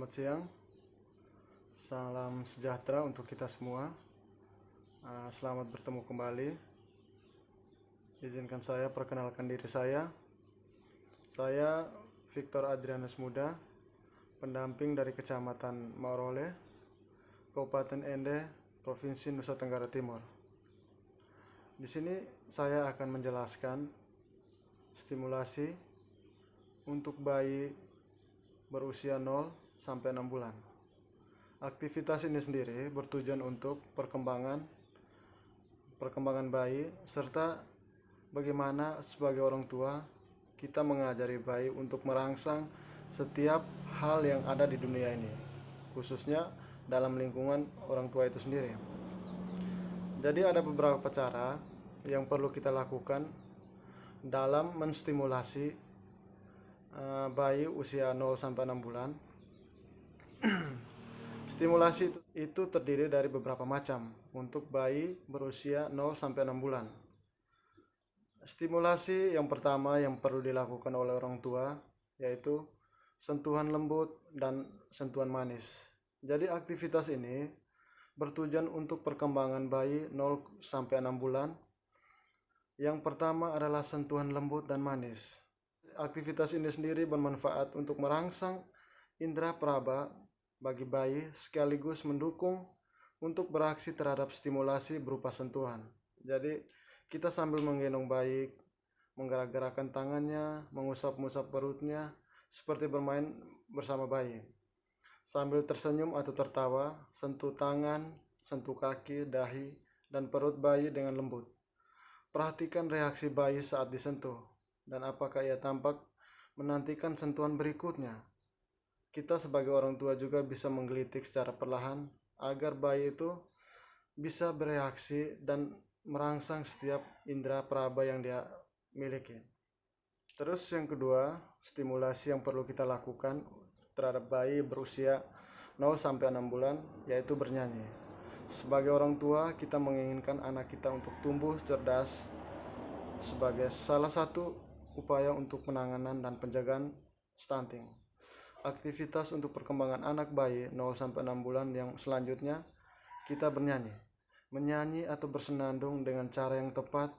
Selamat siang, salam sejahtera untuk kita semua. Selamat bertemu kembali. Izinkan saya perkenalkan diri saya. Saya Victor Adrianus Muda, pendamping dari Kecamatan Maurole, Kabupaten Ende, Provinsi Nusa Tenggara Timur. Di sini saya akan menjelaskan stimulasi untuk bayi berusia 0 sampai 6 bulan. Aktivitas ini sendiri bertujuan untuk perkembangan bayi serta bagaimana sebagai orang tua kita mengajari bayi untuk merangsang setiap hal yang ada di dunia ini, khususnya dalam lingkungan orang tua itu sendiri. Jadi ada beberapa cara yang perlu kita lakukan dalam menstimulasi bayi usia 0 sampai 6 bulan. Stimulasi itu terdiri dari beberapa macam untuk bayi berusia 0 sampai 6 bulan. Stimulasi yang pertama yang perlu dilakukan oleh orang tua yaitu sentuhan lembut dan sentuhan manis. Jadi aktivitas ini bertujuan untuk perkembangan bayi 0 sampai 6 bulan. Yang pertama adalah sentuhan lembut dan manis. Aktivitas ini sendiri bermanfaat untuk merangsang indera peraba bagi bayi sekaligus mendukung untuk beraksi terhadap stimulasi berupa sentuhan. Jadi kita sambil menggendong bayi, menggerak-gerakkan tangannya, mengusap-ngusap perutnya seperti bermain bersama bayi. Sambil tersenyum atau tertawa, sentuh tangan, sentuh kaki, dahi, dan perut bayi dengan lembut. Perhatikan reaksi bayi saat disentuh dan apakah ia tampak menantikan sentuhan berikutnya. Kita sebagai orang tua juga bisa menggelitik secara perlahan agar bayi itu bisa bereaksi dan merangsang setiap indera peraba yang dia miliki. Terus yang kedua, stimulasi yang perlu kita lakukan terhadap bayi berusia 0 sampai 6 bulan yaitu bernyanyi. Sebagai orang tua, kita menginginkan anak kita untuk tumbuh cerdas sebagai salah satu upaya untuk penanganan dan penjagaan stunting. Aktivitas untuk perkembangan anak bayi 0 sampai 6 bulan yang selanjutnya kita bernyanyi. Menyanyi atau bersenandung dengan cara yang tepat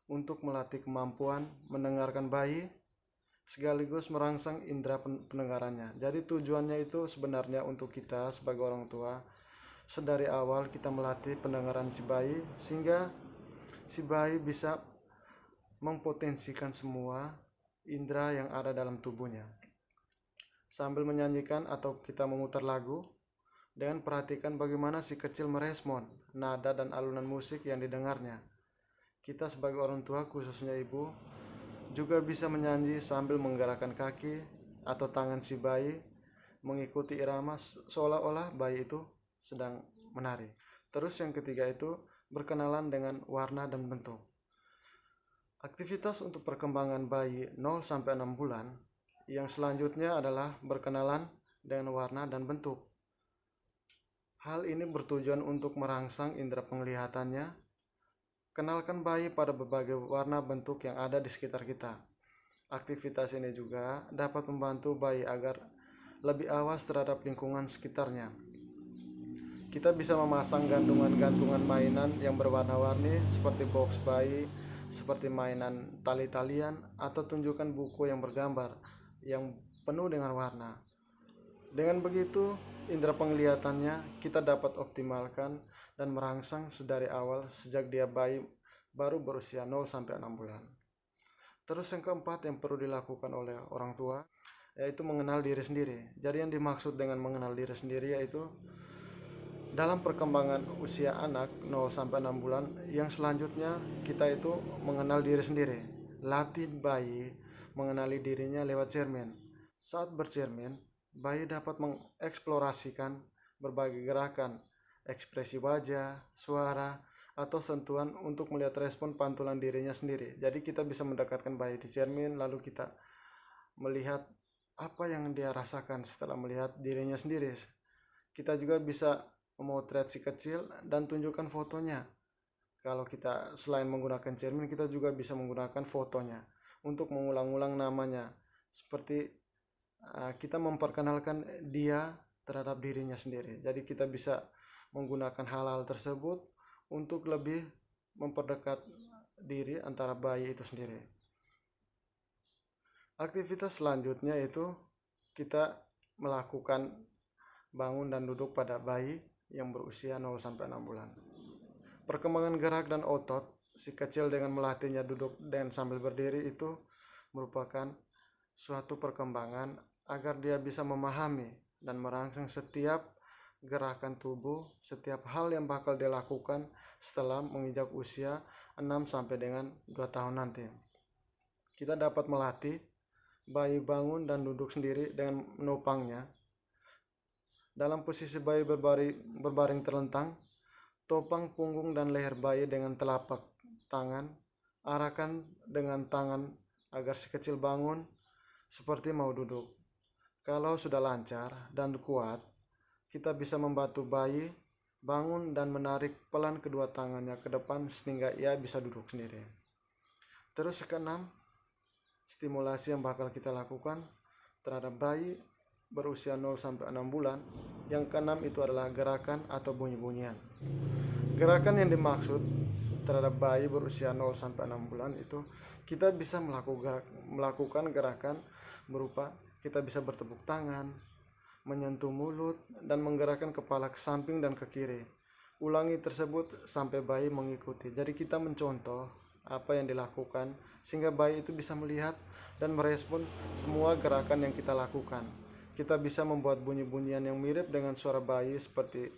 untuk melatih kemampuan mendengarkan bayi sekaligus merangsang indera pendengarannya. Jadi tujuannya itu sebenarnya untuk kita sebagai orang tua sedari awal kita melatih pendengaran si bayi sehingga si bayi bisa mempotensikan semua indera yang ada dalam tubuhnya. Sambil menyanyikan atau kita memutar lagu, dengan perhatikan bagaimana si kecil merespon nada dan alunan musik yang didengarnya. Kita sebagai orang tua, khususnya ibu, juga bisa menyanyi sambil menggerakkan kaki atau tangan si bayi mengikuti irama seolah-olah bayi itu sedang menari. Terus yang ketiga itu berkenalan dengan warna dan bentuk. Aktivitas untuk perkembangan bayi 0 sampai 6 bulan yang selanjutnya adalah berkenalan dengan warna dan bentuk. Hal ini bertujuan untuk merangsang indera penglihatannya. Kenalkan bayi pada berbagai warna bentuk yang ada di sekitar kita. Aktivitas ini juga dapat membantu bayi agar lebih awas terhadap lingkungan sekitarnya. Kita bisa memasang gantungan-gantungan mainan yang berwarna-warni seperti box bayi, seperti mainan tali-talian, atau tunjukkan buku yang bergambar yang penuh dengan warna. Dengan begitu, indera penglihatannya kita dapat optimalkan dan merangsang sedari awal sejak dia bayi baru berusia 0 sampai 6 bulan. Terus yang keempat yang perlu dilakukan oleh orang tua yaitu mengenal diri sendiri. Jadi yang dimaksud dengan mengenal diri sendiri yaitu dalam perkembangan usia anak 0 sampai 6 bulan yang selanjutnya kita itu mengenal diri sendiri. Latih bayi mengenali dirinya lewat cermin. Saat bercermin, bayi dapat mengeksplorasikan berbagai gerakan, ekspresi wajah, suara, atau sentuhan untuk melihat respon pantulan dirinya sendiri. Jadi kita bisa mendekatkan bayi di cermin lalu kita melihat apa yang dia rasakan setelah melihat dirinya sendiri. Kita juga bisa memotret si kecil dan tunjukkan fotonya. Kalau kita selain menggunakan cermin, kita juga bisa menggunakan fotonya untuk mengulang-ulang namanya. Seperti kita memperkenalkan dia terhadap dirinya sendiri. Jadi kita bisa menggunakan hal-hal tersebut untuk lebih memperdekat diri antara bayi itu sendiri. Aktivitas selanjutnya itu kita melakukan bangun dan duduk pada bayi yang berusia 0-6 bulan. Perkembangan gerak dan otot si kecil dengan melatihnya duduk dan sambil berdiri itu merupakan suatu perkembangan agar dia bisa memahami dan merangsang setiap gerakan tubuh, setiap hal yang bakal dia lakukan setelah menginjak usia 6 sampai dengan 2 tahun nanti. Kita dapat melatih bayi bangun dan duduk sendiri dengan menopangnya. Dalam posisi bayi berbaring terlentang, topang punggung dan leher bayi dengan telapak tangan, arahkan dengan tangan agar si kecil bangun seperti mau duduk. Kalau sudah lancar dan kuat, kita bisa membantu bayi bangun dan menarik pelan kedua tangannya ke depan sehingga ia bisa duduk sendiri. Terus keenam, stimulasi yang bakal kita lakukan terhadap bayi berusia 0-6 bulan. Yang keenam itu adalah gerakan atau bunyi-bunyian. Gerakan yang dimaksud terhadap bayi berusia 0-6 bulan itu kita bisa melakukan gerakan berupa kita bisa bertepuk tangan, menyentuh mulut, dan menggerakkan kepala ke samping dan ke kiri. Ulangi tersebut sampai bayi mengikuti. Jadi kita mencontoh apa yang dilakukan sehingga bayi itu bisa melihat dan merespon semua gerakan yang kita lakukan. Kita bisa membuat bunyi-bunyian yang mirip dengan suara bayi seperti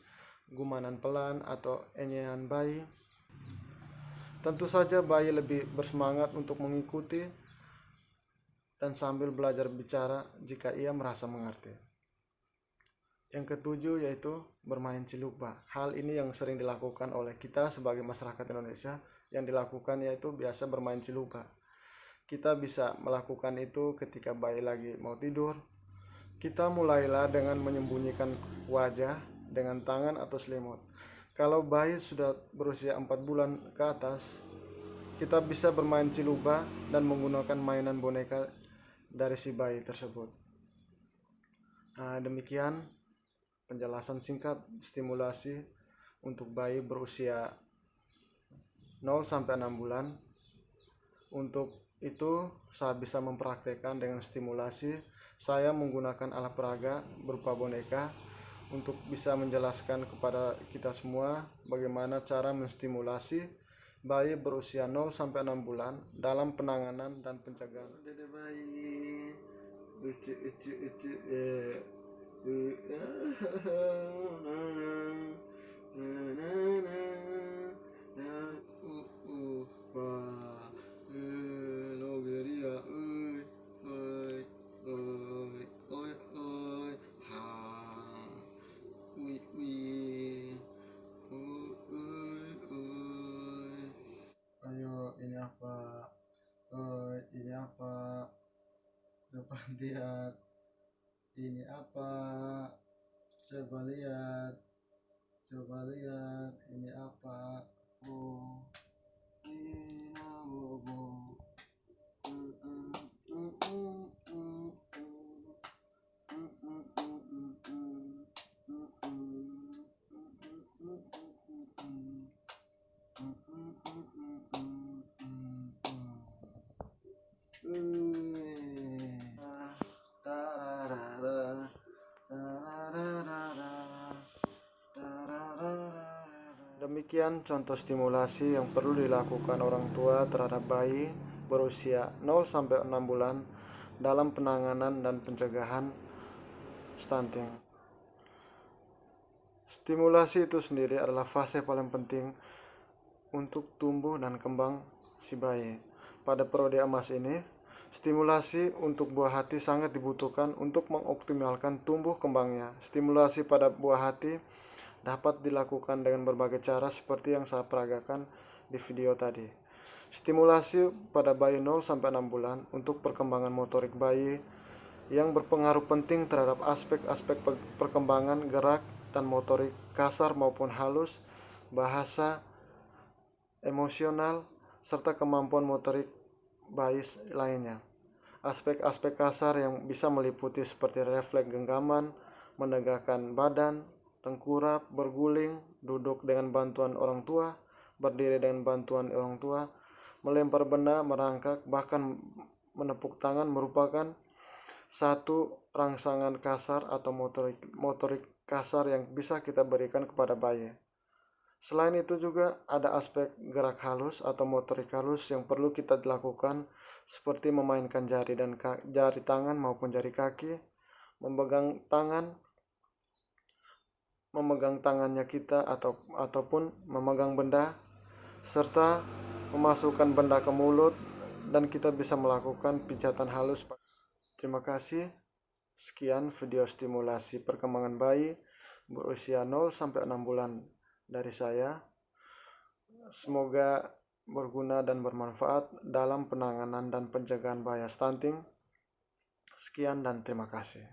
gumanan pelan atau enyehan bayi. Tentu saja bayi lebih bersemangat untuk mengikuti dan sambil belajar bicara jika ia merasa mengerti. Yang ketujuh yaitu bermain cilukba. Hal ini yang sering dilakukan oleh kita sebagai masyarakat Indonesia. Yang dilakukan yaitu biasa bermain cilukba. Kita bisa melakukan itu ketika bayi lagi mau tidur. Kita mulailah dengan menyembunyikan wajah dengan tangan atau selimut. Kalau bayi sudah berusia 4 bulan ke atas, kita bisa bermain cilukba dan menggunakan mainan boneka dari si bayi tersebut. Demikian penjelasan singkat stimulasi untuk bayi berusia 0-6 bulan. Untuk itu saya bisa mempraktekkan dengan stimulasi. Saya menggunakan alat peraga berupa boneka untuk bisa menjelaskan kepada kita semua bagaimana cara menstimulasi bayi berusia 0-6 bulan dalam penanganan dan pencegahan. Dede bayi lucu ini apa? Coba lihat. Ini apa? Coba lihat. Ini apa? Oh, ini bobo. Demikian contoh stimulasi yang perlu dilakukan orang tua terhadap bayi berusia 0-6 bulan dalam penanganan dan pencegahan stunting. Stimulasi itu sendiri adalah fase paling penting untuk tumbuh dan kembang si bayi. Pada periode emas ini, stimulasi untuk buah hati sangat dibutuhkan untuk mengoptimalkan tumbuh kembangnya. Stimulasi pada buah hati dapat dilakukan dengan berbagai cara seperti yang saya peragakan di video tadi. Stimulasi pada bayi 0-6 bulan untuk perkembangan motorik bayi yang berpengaruh penting terhadap aspek-aspek perkembangan gerak dan motorik kasar maupun halus, bahasa, emosional, serta kemampuan motorik bayi lainnya. Aspek-aspek kasar yang bisa meliputi seperti refleks genggaman, menegakkan badan, tengkurap, berguling, duduk dengan bantuan orang tua, berdiri dengan bantuan orang tua, melempar benda, merangkak, bahkan menepuk tangan merupakan satu rangsangan kasar atau motorik kasar yang bisa kita berikan kepada bayi. Selain itu juga ada aspek gerak halus atau motorik halus yang perlu kita lakukan seperti memainkan jari tangan maupun jari kaki, memegang tangannya kita ataupun memegang benda serta memasukkan benda ke mulut, dan kita bisa melakukan pijatan halus. Terima kasih. Sekian video stimulasi perkembangan bayi berusia 0 sampai 6 bulan dari saya. Semoga berguna dan bermanfaat dalam penanganan dan pencegahan bahaya stunting. Sekian dan terima kasih.